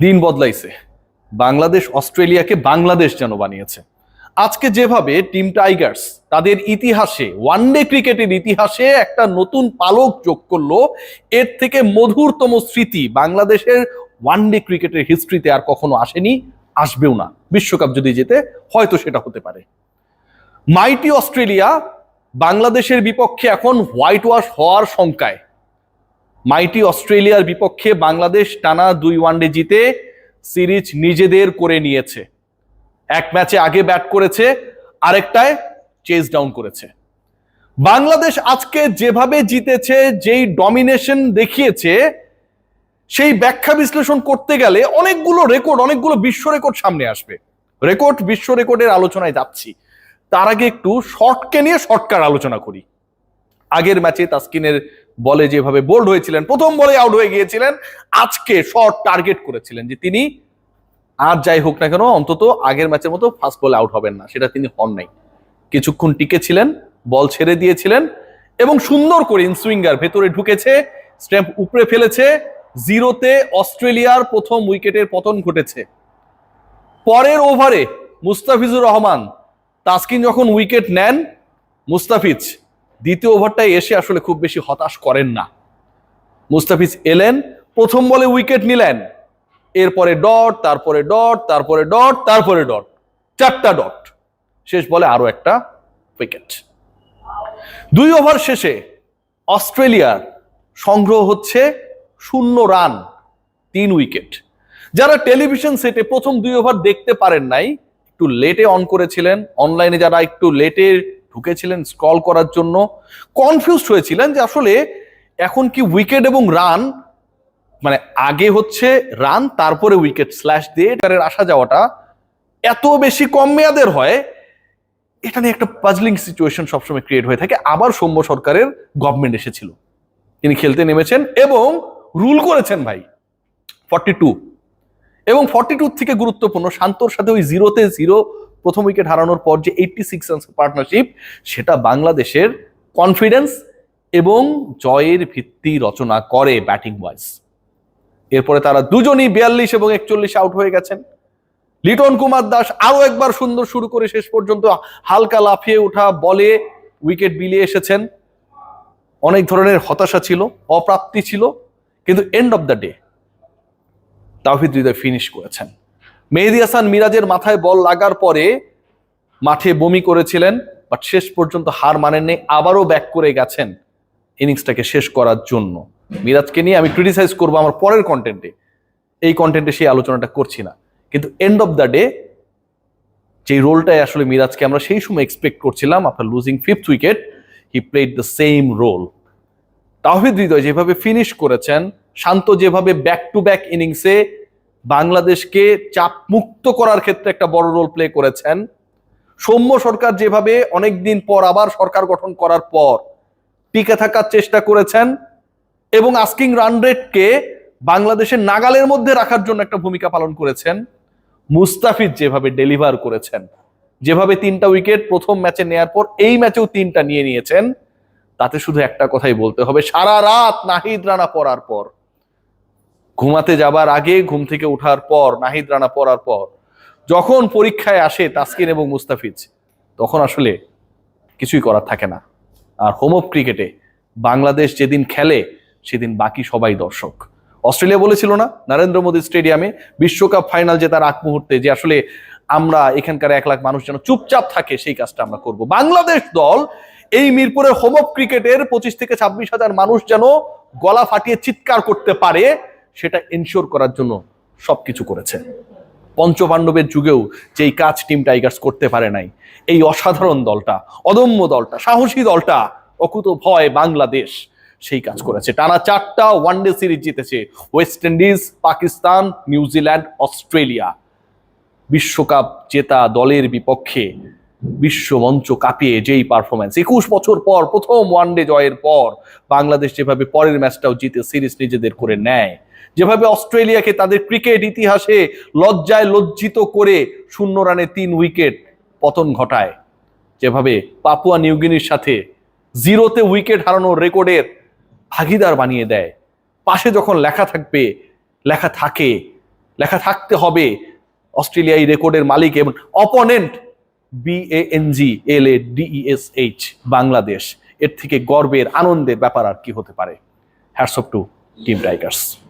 দিন বদলাইছে। বাংলাদেশ অস্ট্রেলিয়াকে বাংলাদেশ যেন বানিয়েছে। আজকে যেভাবে টিম টাইগার্স তাদের ইতিহাসে, ওয়ানডে ক্রিকেটের ইতিহাসে একটা নতুন পালক যোগ করলো, এর থেকে মধুরতম স্মৃতি বাংলাদেশের ওয়ানডে ক্রিকেটের হিস্ট্রিতে আর কখনো আসেনি, আসবেও না। বিশ্বকাপ যদি জেতে হয়তো সেটা হতে পারে। মাইটি অস্ট্রেলিয়া বাংলাদেশের বিপক্ষে এখন হোয়াইট ওয়াশ হওয়ার শঙ্কায়। মাইটি অস্ট্রেলিয়ার বিপক্ষে বাংলাদেশ টানা 2 ওয়ানডে জিতে সিরিজ নিজেদের করে নিয়েছে। এক ম্যাচে আগে ব্যাট করেছে, আরেকটায় চেজ ডাউন করেছে। বাংলাদেশ আজকে যেভাবে জিতেছে, যেই ডমিনেশন দেখিয়েছে, সেই ব্যাখ্যা বিশ্লেষণ করতে গেলে অনেকগুলো রেকর্ড, অনেকগুলো বিশ্ব রেকর্ড সামনে আসবে। রেকর্ড, বিশ্ব রেকর্ডের আলোচনায় যাচ্ছি, তার আগে একটু শর্টকে নিয়ে শর্টকাট আলোচনা করি। আগের ম্যাচে তাসকিনের বলে যেভাবে বোল্ড হয়েছিলেন, প্রথম বলে আউট হয়ে গিয়েছিলেন, আজকে শর্ট টার্গেট করেছিলেন যে তিনি আর যাই হোক না কেন অন্তত আগের ম্যাচের মতো ফার্স্ট বলে আউট হবেন না। সেটা তিনি হন নাই। কিছুক্ষণ টিকে ছিলেন, বল ছেড়ে দিয়েছিলেন এবং সুন্দর করে ইনসুইঙ্গার ভেতরে ঢুকেছে, স্ট্যাম্প উপরে ফেলেছে। 0-তে অস্ট্রেলিয়ার প্রথম উইকেটের পতন ঘটেছে। পরের ওভারে মুস্তাফিজুর রহমান, তাসকিন যখন উইকেট নেন, মুস্তাফিজ দ্বিতীয় ওভারটায় এসে আসলে খুব বেশি হতাশ করেন না। মুস্তাফিজ এলেন, প্রথম বলে উইকেট নিলেন, এরপরে ডট, তারপরে ডট, তারপরে ডট, তারপরে ডট, 4টা ডট। শেষ বলে আরো একটা উইকেট। 2 ওভার শেষে অস্ট্রেলিয়ার সংগ্রহ হচ্ছে 0 রান, 3 উইকেট। যারা টেলিভিশন সেটে প্রথম 2 ওভার দেখতে পারেন নাই, একটু লেটে অন করেছিলেন, অনলাইনে যারা একটু লেটে ঢুকেছিলেন স্ক্রল করার জন্য, কনফিউজড হয়েছিলেন যে আসলে এখন কি উইকেট এবং রান, মানে আগে হচ্ছে রান তারপরে উইকেট স্ল্যাশ দিয়ে এটার আসা যাওয়াটা এত বেশি কম মেয়াদের হয়, এটা নিয়ে একটা পাজলিং সিচুয়েশন সবসময় ক্রিয়েট হয়ে থাকে। আবার সৌম্য সরকারের গভর্নমেন্ট এসেছিল, তিনি খেলতে নেমেছেন এবং রুল করেছেন ভাই 42, এবং 42 থেকে গুরুত্বপূর্ণ শান্তর সাথে ওই 0-তে 0 প্রথম উইকেট হারানোর পর যে 86 রানস পার্টনারশিপ, সেটা বাংলাদেশের কনফিডেন্স এবং জয়ের ভিত্তি রচনা করে ব্যাটিং ওয়াইজ। এরপরে তারা দুজনই 42 এবং 41 আউট হয়ে গেছেন। লিটন কুমার দাস আরো একবার সুন্দর শুরু করে শেষ পর্যন্ত হালকা লাফিয়ে ওঠা বলে উইকেট বিলিয়ে এসেছেন। অনেক ধরনের হতাশা ছিল, অপ্রাপ্তি ছিল, কিন্তু end of the day Towhid Hridoy finish করেছেন। মেহেদী হাসান মিরাজের মাথায় বল লাগার পরে মাঠে বমি করেছিলেন, বাট শেষ পর্যন্ত হার মানেননি, আবারও ব্যাক করে গেছেন ইনিংসটাকে শেষ করার জন্য। মিরাজকে নিয়ে আমি ক্রিটিসাইজ করবো আমার পরের কন্টেন্টে, এই কন্টেন্টে সেই আলোচনাটা করছি না। কিন্তু এন্ড অফ দ্য ডে যে রোলটাই আসলে মিরাজকে আমরা সেই সময় এক্সপেক্ট করছিলাম, after losing 5th wicket he played the same role. Towhid Hridoy যেভাবে ফিনিশ করেছেন, শান্ত যেভাবে ব্যাক টু ব্যাক ইনিংসে বাংলাদেশকে চাপ মুক্ত করার ক্ষেত্রে একটা বড় রোল প্লে করেছেন, সৌম্য সরকার যেভাবে অনেকদিন পর আবার সরকার গঠন করার পর টিকে থাকার চেষ্টা করেছেন এবং আস্কিং রান রেটকে বাংলাদেশের নাগালের মধ্যে রাখার জন্য একটা ভূমিকা পালন করেছেন, মুস্তাফিজ যেভাবে ডেলিভার করেছেন, যেভাবে 3টা উইকেট প্রথম ম্যাচে নেয়ার পর এই ম্যাচেও 3টা নিয়ে নিয়েছেন, তাতে শুধু একটা কথাই বলতে হবে, সারা রাত নাহিদ রানা পড়ার পর, ঘুমাতে যাবার আগে, ঘুম থেকে ওঠার পর, নাহিদ রানা পড়ার পর যখন পরীক্ষায় আসে তাসকিন এবং মুস্তাফিজ, তখন আসলে কিছুই করার থাকে না। আর হোম অফ ক্রিকেটে বাংলাদেশ যেদিন খেলে সেদিন বাকি সবাই দর্শক। অস্ট্রেলিয়া বলেছিল না নরেন্দ্র মোদী স্টেডিয়ামে বিশ্বকাপ ফাইনাল জেতার আগ মুহূর্তে যে আসলে আমরা এখানকার 1 লাখ মানুষ যেন চুপচাপ থাকে, সেই কাজটা আমরা করব। বাংলাদেশ দল এই মিরপুরের হোম অফ ক্রিকেটের 25 থেকে 26 হাজার মানুষ যেন গলা ফাটিয়ে চিৎকার করতে পারে, সেটা এনশিওর করার জন্য সবকিছু করেছে। পঞ্চপাণ্ডবের যুগেও যেই কাজ টিম টাইগার্স করতে পারে নাই, এই অসাধারণ দলটা, অদম্য দলটা, সাহসী দলটা, অকুত ভয় বাংলাদেশ সেই কাজ করেছে। টানা 4টা ওয়ানডে সিরিজ জিতেছে, West Indies, Pakistan, New Zealand, Australia. বিশ্বকাপ জেতা দলের বিপক্ষে বিশ্বমঞ্চ কাঁপিয়ে যেই পারফরমেন্স, 21 বছর পর প্রথম ওয়ানডে জয়ের পর বাংলাদেশ যেভাবে পরের ম্যাচটাও জিতে সিরিজ নিজেদের করে নেয়, যেভাবে অস্ট্রেলিয়াকে তাদের ক্রিকেট ইতিহাসে লজ্জায় লজ্জিত করে 0 রানে 3 উইকেট পতন ঘটায়, যেভাবে পাপুয়া নিউগিনির সাথে 0-তে উইকেট হারানোর রেকর্ডের ভাগিদার বানিয়ে দেয়। পাশে যখন লেখা থাকে লেখা থাকতে হবে অস্ট্রেলিয়া এই রেকর্ডের মালিক এবং অপোনেন্ট BANGLADESH বাংলাদেশ। এর থেকে গর্বের আনন্দের ব্যাপার আর কি হতে পারে? Hats off to team Tigers.